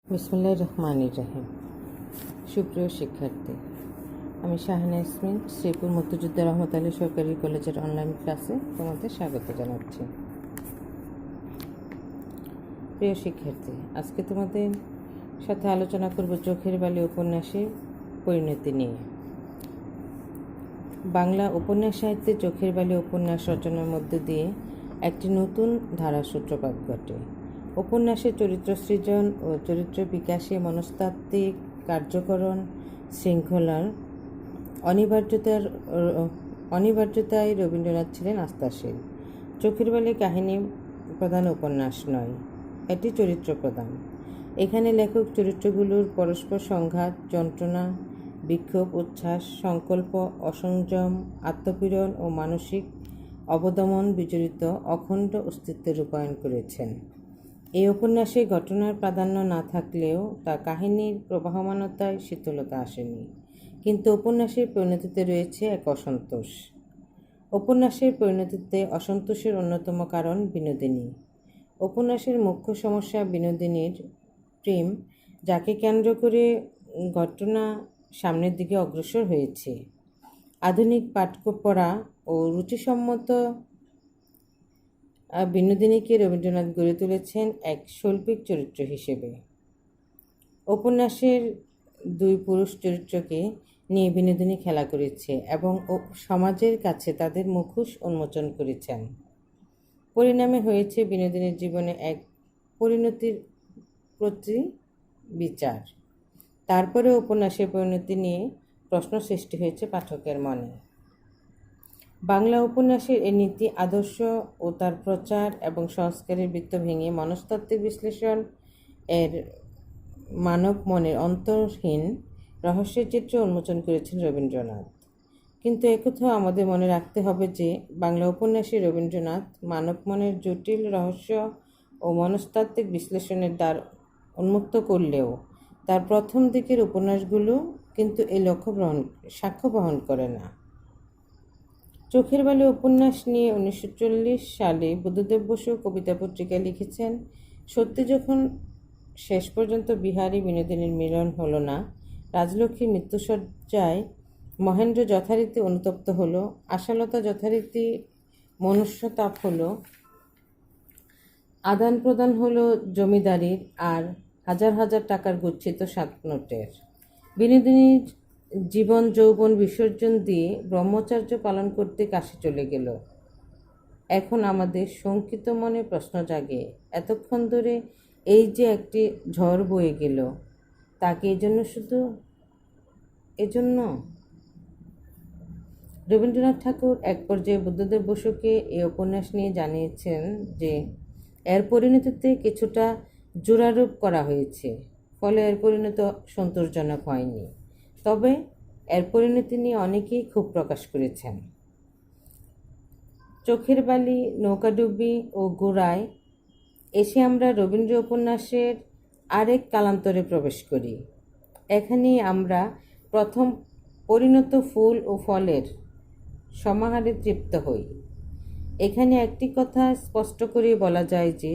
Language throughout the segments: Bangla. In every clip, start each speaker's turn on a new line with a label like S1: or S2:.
S1: বিসমিল্লাহির রহমানির রহিম। সুপ্রিয় শিক্ষার্থী, আমি শাহানা ইয়াসমিন শ্রীপুর মুক্তিযোদ্ধা রহমত আলী সরকারি কলেজের অনলাইন ক্লাসে তোমাদের স্বাগত জানাচ্ছি। প্রিয় শিক্ষার্থী, আজকে তোমাদের সাথে আলোচনা করব চোখের বালি উপন্যাসের পরিণতি নিয়ে। বাংলা উপন্যাস সাহিত্যে চোখের বালি উপন্যাস রচনার মধ্য দিয়ে একটি নতুন ধারার সূত্রপাত ঘটে। উপন্যাসের চরিত্র সৃজন ও চরিত্র বিকাশে মনস্তাত্ত্বিক কার্যকরণ শৃঙ্খলার অনিবার্যতায় রবীন্দ্রনাথ ছিলেন আস্থাশীল। চোখের বালি কাহিনী প্রধান উপন্যাস নয়, এটি চরিত্র প্রধান। এখানে লেখক চরিত্রগুলোর পরস্পর সংঘাত, যন্ত্রণা, বিক্ষোভ, উচ্ছ্বাস, সংকল্প, অসংযম, আত্মপীড়ন ও মানসিক অবদমন বিজড়িত অখণ্ড অস্তিত্বে রূপায়ণ করেছেন। এই উপন্যাসে ঘটনার প্রাধান্য না থাকলেও তা কাহিনীর প্রবাহমানতায় শীতলতা আসেনি, কিন্তু উপন্যাসের পরিণতিতে রয়েছে এক অসন্তোষ। উপন্যাসের পরিণতিতে অসন্তোষের অন্যতম কারণ বিনোদিনী। উপন্যাসের মুখ্য সমস্যা বিনোদিনীর প্রেম, যাকে কেন্দ্র করে ঘটনা সামনের দিকে অগ্রসর হয়েছে। আধুনিক পাঠ্য পড়া ও রুচিসম্মত বিনোদিনীকে রবীন্দ্রনাথ গড়ে তুলেছেন এক শৈল্পিক চরিত্র হিসেবে। উপন্যাসের দুই পুরুষ চরিত্রকে নিয়ে বিনোদিনী খেলা করেছে এবং সমাজের কাছে তাদের মুখোশ উন্মোচন করেছেন। পরিণামে হয়েছে বিনোদিনীর জীবনে এক পরিণতির প্রতি বিচার। তারপরে উপন্যাসের পরিণতি নিয়ে প্রশ্ন সৃষ্টি হয়েছে পাঠকের মনে। বাংলা উপন্যাসের এই নীতি আদর্শ ও তার প্রচার এবং সংস্কারের বৃত্ত ভেঙে মনস্তাত্ত্বিক বিশ্লেষণ এর মানব মনের অন্তরহীন রহস্যের চিত্র উন্মোচন করেছেন রবীন্দ্রনাথ। কিন্তু একথাও আমাদের মনে রাখতে হবে যে বাংলা উপন্যাসে রবীন্দ্রনাথ মানব মনের জটিল রহস্য ও মনস্তাত্ত্বিক বিশ্লেষণের দ্বার উন্মুক্ত করলেও তার প্রথম দিকের উপন্যাসগুলো কিন্তু এই সাক্ষ্য বহন করে না। চোখের বালি উপন্যাস নিয়ে 1940 সালে বুদ্ধদেব বসু কবিতা পত্রিকায় লিখেছেন, সত্যি যখন শেষ পর্যন্ত বিহারী বিনোদিনীর মিলন হলো না, রাজলক্ষ্মীর মৃত্যুসজ্জায় মহেন্দ্র যথারীতি অনুতপ্ত হলো, আশালতা যথারীতি মনুষ্যতাপ হলো, আদান প্রদান হলো জমিদারির আর হাজার হাজার টাকার গচ্ছিত 7 নোটের। বিনোদিনীর জীবন যৌবন বিসর্জন দিয়ে ব্রহ্মচর্য পালন করতে কাশী চলে গেল। এখন আমাদের শঙ্কিত মনে প্রশ্ন জাগে, এতক্ষণ ধরে এই যে একটি ঝড় বয়ে গেল, তাকে এজন্য রবীন্দ্রনাথ ঠাকুর এক পর্যায়ে বুদ্ধদেব বসুকে এই উপন্যাস নিয়ে জানিয়েছেন যে এর পরিণতিতে কিছুটা জোরারোপ করা হয়েছে, ফলে এর পরিণতি সন্তোষজনক হয়নি। তবে এর পরিণতি নিয়ে অনেকেই ক্ষোভ প্রকাশ করেছেন। চোখের বালি, নৌকাডুবি ও গোড়ায় এসে আমরা রবীন্দ্র উপন্যাসের আরেক কালান্তরে প্রবেশ করি। এখানেই আমরা প্রথম পরিণত ফুল ও ফলের সমাহারে তৃপ্ত হই। এখানে একটি কথা স্পষ্ট করে বলা যায় যে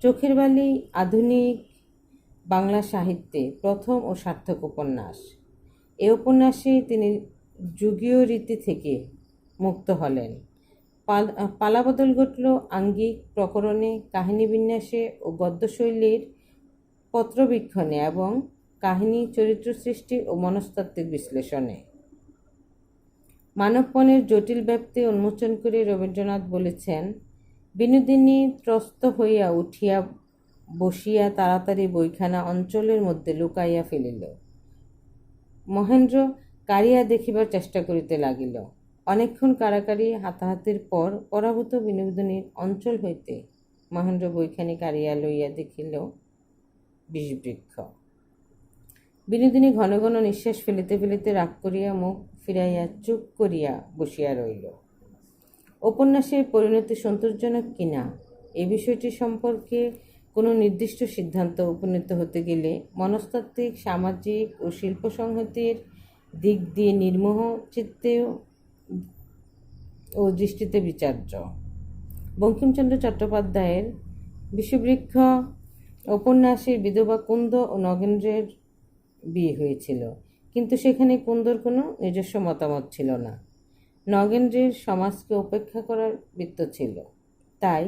S1: চোখের বালি আধুনিক বাংলা সাহিত্যে প্রথম ও সার্থক উপন্যাস। এ উপন্যাসে তিনি যুগীয় রীতি থেকে মুক্ত হলেন। পালাবদল ঘটল আঙ্গিক প্রকরণে, কাহিনী বিন্যাসে ও গদ্যশৈলীর পত্রবীক্ষণে এবং কাহিনী, চরিত্র সৃষ্টি ও মনস্তাত্ত্বিক বিশ্লেষণে। মানবমনের জটিল ব্যাপ্তি উন্মোচন করে রবীন্দ্রনাথ বলেছেন, বিনোদিনী ত্রস্ত হইয়া উঠিয়া বসিয়া তাড়াতাড়ি বইখানা অঞ্চলের মধ্যে লুকাইয়া ফেলিল। মহেন্দ্র কাড়িয়া দেখিবার চেষ্টা করিতে লাগিল। অনেকক্ষণ কাড়াকাড়ি হাতাহাতির পর পরাভূত বিনোদিনীর অঞ্চল হইতে মহেন্দ্র বইখানি কাড়িয়া লইয়া দেখিল বিষবৃক্ষ। বিনোদিনী ঘন ঘন নিঃশ্বাস ফেলিতে ফেলিতে রাগ করিয়া মুখ ফিরাইয়া চুপ করিয়া বসিয়া রইল। উপন্যাসের পরিণতি সন্তোষজনক কিনা এ বিষয়টি সম্পর্কে কোনো নির্দিষ্ট সিদ্ধান্ত উপনীত হতে গেলে মনস্তাত্ত্বিক, সামাজিক ও শিল্প সংহতির দিক দিয়ে নির্মোহ চিত্তে ও দৃষ্টিতে বিচার্য। বঙ্কিমচন্দ্র চট্টোপাধ্যায়ের বিষবৃক্ষ উপন্যাসের বিধবা কুন্দ ও নগেন্দ্রের বিয়ে হয়েছিল, কিন্তু সেখানে কুন্দর কোনো নিজস্ব মতামত ছিল না। নগেন্দ্রের সমাজকে উপেক্ষা করার বৃত্ত ছিল, তাই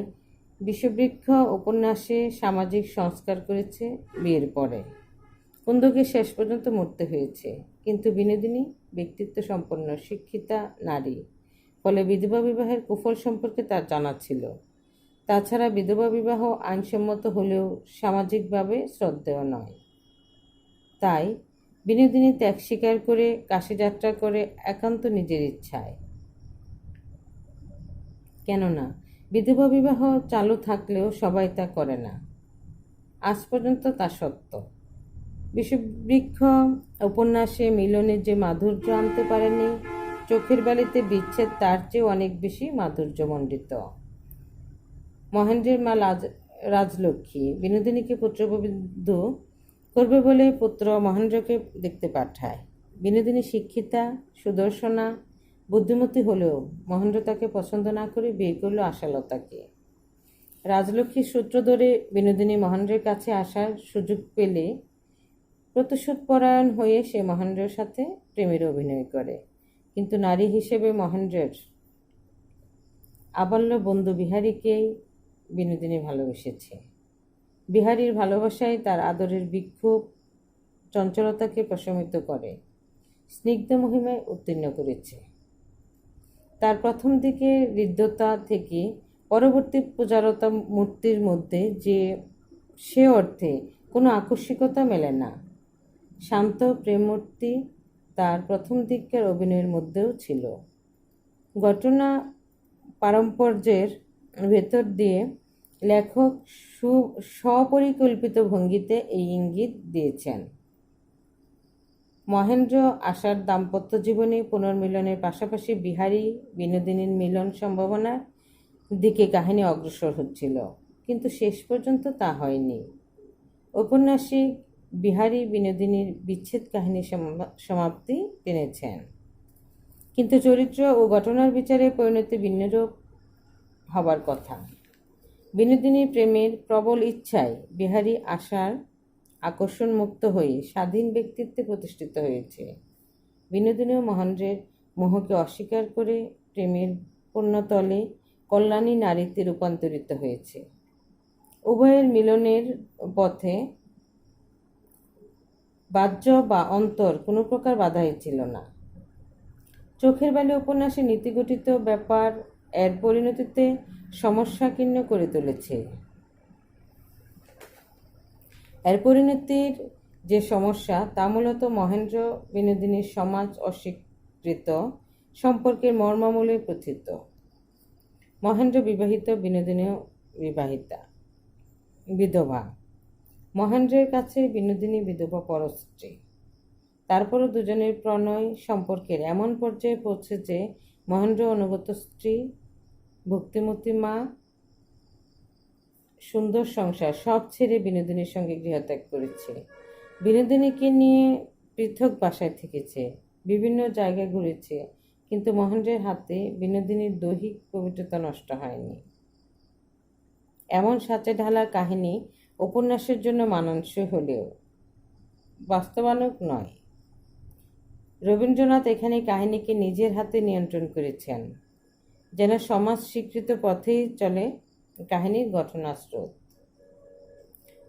S1: বিষবৃক্ষ উপন্যাসে সামাজিক সংস্কার করেছে বিয়ের পরে। কুন্দকে শেষ পর্যন্ত মরতে হয়েছে, কিন্তু বিনোদিনী ব্যক্তিত্ব সম্পন্ন শিক্ষিতা নারী, ফলে বিধবা বিবাহের কুফল সম্পর্কে তার জানা ছিল। তাছাড়া বিধবা বিবাহ আইনসম্মত হলেও সামাজিকভাবে শ্রদ্ধেয় নয়। তাই বিনোদিনী ত্যাগ স্বীকার করে কাশী যাত্রা করে একান্ত নিজের ইচ্ছায়। কেননা বিধবা বিবাহ চালু থাকলেও সবাই তা করে না, আজ পর্যন্ত তা সত্য। বিষবৃক্ষ উপন্যাসে মিলনের যে মাধুর্য আনতে পারেনি, চোখের বালিতে বিচ্ছেদ তার চেয়ে অনেক বেশি মাধুর্যমণ্ডিত। মহেন্দ্রের মা রাজলক্ষ্মী বিনোদিনীকে পুত্রবধূ করবে বলে পুত্র মহেন্দ্রকে দেখতে পাঠায়। বিনোদিনী শিক্ষিতা, সুদর্শনা, বুদ্ধিমতী হলেও মহেন্দ্র তাকে পছন্দ না করে বিয়ে করল আশালতাকে। রাজলক্ষ্মীর সূত্র ধরে বিনোদিনী মহেন্দ্রের কাছে আসার সুযোগ পেলে প্রতিশোধপরায়ণ হয়ে সে মহেন্দ্রের সাথে প্রেমের অভিনয় করে, কিন্তু নারী হিসেবে মহেন্দ্রের আবাল্য বন্ধু বিহারীকেই বিনোদিনী ভালোবেসেছে। বিহারীর ভালোবাসায় তার আদরের বিক্ষোভ চঞ্চলতাকে প্রশমিত করে, স্নিগ্ধ মহিমায় উত্তীর্ণ করেছে। তার প্রথম দিকে হৃদ্যতা থেকে পরবর্তী পূজারতা মূর্তির মধ্যে যে সে অর্থে কোনো আকস্মিকতা মেলে না। শান্ত প্রেমমূর্তি তার প্রথম দিককার অভিনয়ের মধ্যেও ছিল। ঘটনা পারম্পর্যের ভেতর দিয়ে লেখক স্বপরিকল্পিত ভঙ্গিতে এই ইঙ্গিত দিয়েছেন। মহেন্দ্র আশার দাম্পত্য জীবনে পুনর্মিলনের পাশাপাশি বিহারী বিনোদিনীর মিলন সম্ভাবনার দিকে কাহিনী অগ্রসর হচ্ছিল, কিন্তু শেষ পর্যন্ত তা হয়নি। ঔপন্যাসিক বিহারী বিনোদিনীর বিচ্ছেদ কাহিনীর সমাপ্তি টেনেছেন, কিন্তু চরিত্র ও ঘটনার বিচারে পরিণতি ভিন্নরূপ হবার কথা। বিনোদিনীর প্রেমের প্রবল ইচ্ছায় বিহারী আশার আকর্ষণ মুক্ত হয়ে স্বাধীন ব্যক্তিত্বে প্রতিষ্ঠিত হয়েছে। বিনোদিনী ও মহেন্দ্রের মোহকে অস্বীকার করে প্রেমের পূর্ণতলে কল্যাণী নারীতে রূপান্তরিত হয়েছে। উভয়ের মিলনের পথে বাহ্য বা অন্তর কোনো প্রকার বাধাই ছিল না। চোখের বালি উপন্যাসে নীতিগঠিত ব্যাপার এর পরিণতিতে সমস্যাকীর্ণ করে তুলেছে। এর পরিণতির যে সমস্যা তা মূলত মহেন্দ্র বিনোদিনীর সমাজ অস্বীকৃত সম্পর্কের মর্মমূলে প্রথিত। মহেন্দ্র বিবাহিত, বিনোদিনীও বিধবা। মহেন্দ্রের কাছে বিনোদিনী বিধবা পরস্ত্রী। তারপরও দুজনের প্রণয় সম্পর্কের এমন পর্যায়ে পৌঁছে যে মহেন্দ্র অনুগত স্ত্রী, ভক্তিমতী মা, সুন্দর সংসার সব ছেড়ে বিনোদিনীর সঙ্গে গৃহত্যাগ করেছে। বিনোদিনীকে নিয়ে পৃথক বাসায় থেকেছে, বিভিন্ন জায়গায় ঘুরেছে, কিন্তু মহেন্দ্রের হাতে বিনোদিনীর দৈহিক পবিত্রতা নষ্ট হয়নি। এমন সাঁচে ঢালা কাহিনী উপন্যাসের জন্য মানানসই হলেও বাস্তবানুগ নয়। রবীন্দ্রনাথ এখানে কাহিনীকে নিজের হাতে নিয়ন্ত্রণ করেছেন, যেন সমাজ স্বীকৃত পথেই চলে কাহিনীর ঘটনাস্রোত।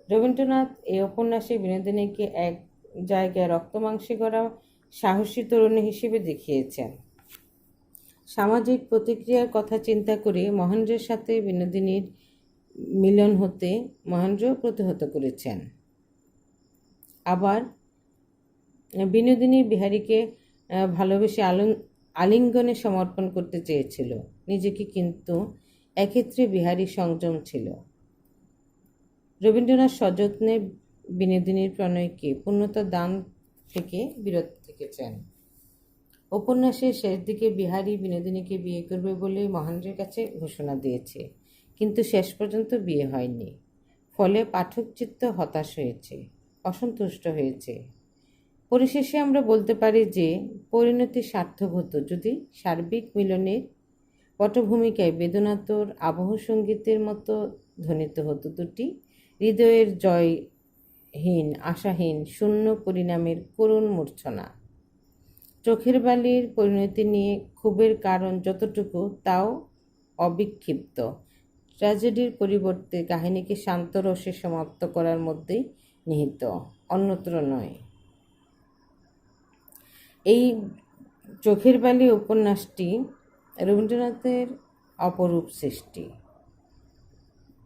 S1: রবীন্দ্রনাথ এই উপন্যাসে বিনোদিনীকে এক জায়গায় রক্তমাংসে গড়া সাহসী তরুণী হিসেবে দেখিয়েছেন। সামাজিক প্রতিক্রিয়ার কথা চিন্তা করে মহেন্দ্রের সাথে বিনোদিনীর মিলন হতে মহেন্দ্র প্রতিহত করেছেন। আবার বিনোদিনী বিহারীকে ভালোবেসে আলিঙ্গনে সমর্পণ করতে চেয়েছিল নিজেকে, কিন্তু এক্ষেত্রে বিহারী সংযম ছিল। রবীন্দ্রনাথ সযত্নে বিনোদিনীর প্রণয়কে পূর্ণতা দান থেকে বিরত থেকেছেন। উপন্যাসের শেষ দিকে বিহারী বিনোদিনীকে বিয়ে করবে বলে মহেন্দ্রের কাছে ঘোষণা দিয়েছে, কিন্তু শেষ পর্যন্ত বিয়ে হয়নি। ফলে পাঠক চিত্ত হতাশ হয়েছে, অসন্তুষ্ট হয়েছে। পরিশেষে আমরা বলতে পারি যে পরিণতি সার্থক হতো যদি সার্বিক মিলনের পটভূমিকায় বেদনাতুর আবহ সঙ্গীতের মতো ধ্বনিত হতো দুটি হৃদয়ের জয়হীন, আশাহীন, শূন্য পরিণামের করুণ মূর্ছনা। চোখের বালির পরিণতি নিয়ে ক্ষোভের কারণ যতটুকু, তাও অবিক্ষিপ্ত। ট্র্যাজেডির পরিবর্তে কাহিনীকে শান্ত রসে সমাপ্ত করার মধ্যেই নিহিত, অন্যত্র নয়। এই চোখের বালি উপন্যাসটি রবীন্দ্রনাথের অপরূপ সৃষ্টি।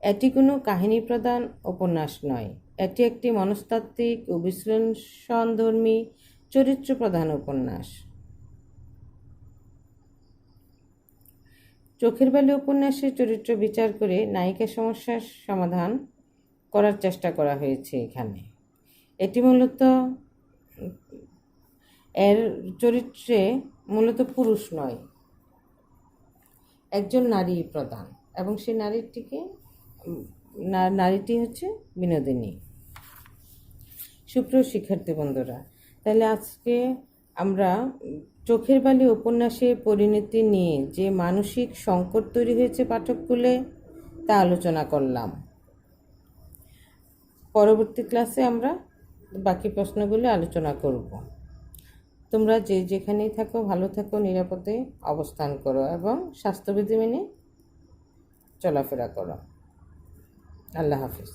S1: এটি কোনো কাহিনী প্রধান উপন্যাস নয়, এটি একটি মনস্তাত্ত্বিক ও বিশ্লেষণধর্মী চরিত্র প্রধান উপন্যাস। চোখের বালি উপন্যাসের চরিত্র বিচার করে নায়িকা সমস্যার সমাধান করার চেষ্টা করা হয়েছে এখানে। এটি মূলত এর চরিত্রে মূলত পুরুষ নয়, একজন নারী প্রধান, এবং সেই নারীটি হচ্ছে বিনোদিনী। সুপ্রিয় শিক্ষার্থী বন্ধুরা, তাহলে আজকে আমরা চোখের বালি উপন্যাসের পরিণতি নিয়ে যে মানসিক সংকট তৈরি হয়েছে পাঠককুলে, তা আলোচনা করলাম। পরবর্তী ক্লাসে আমরা বাকি প্রশ্নগুলো আলোচনা করব। তোমরা যে যেখানেই থাকো ভালো থাকো, নিরাপদে অবস্থান করো এবং স্বাস্থ্যবিধি মেনে চলাফেরা করো। আল্লাহ হাফিজ।